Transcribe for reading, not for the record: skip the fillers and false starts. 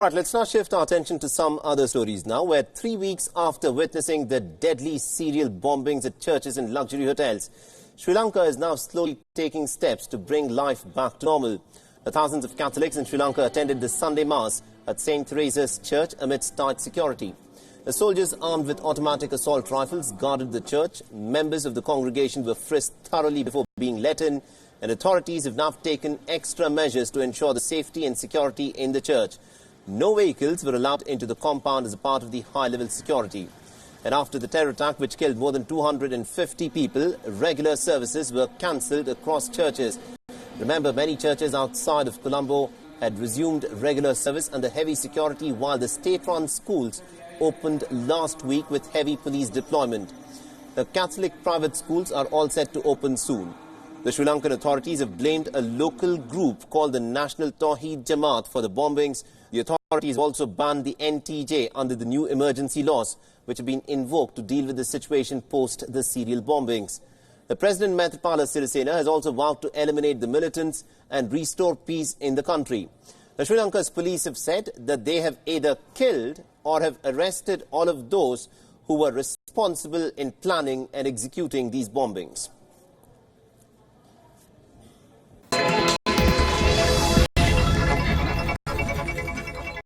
Right, let's now shift our attention to some other stories now, where 3 weeks after witnessing the deadly serial bombings at churches and luxury hotels, Sri Lanka is now slowly taking steps to bring life back to normal. The thousands of Catholics in Sri Lanka attended the Sunday Mass at St. Theresa's Church amidst tight security. The soldiers armed with automatic assault rifles guarded the church. Members of the congregation were frisked thoroughly before being let in, and authorities have now taken extra measures to ensure the safety and security in the church. No vehicles were allowed into the compound as a part of the high-level security. And after the terror attack, which killed more than 250 people, regular services were cancelled across churches. Remember, many churches outside of Colombo had resumed regular service under heavy security, while the state-run schools opened last week with heavy police deployment. The Catholic private schools are all set to open soon. The Sri Lankan authorities have blamed a local group called the National Tawheed Jamaat for the bombings. The authorities also banned the NTJ under the new emergency laws, which have been invoked to deal with the situation post the serial bombings. The President Maithripala Sirisena has also vowed to eliminate the militants and restore peace in the country. The Sri Lanka's police have said that they have either killed or have arrested all of those who were responsible in planning and executing these bombings.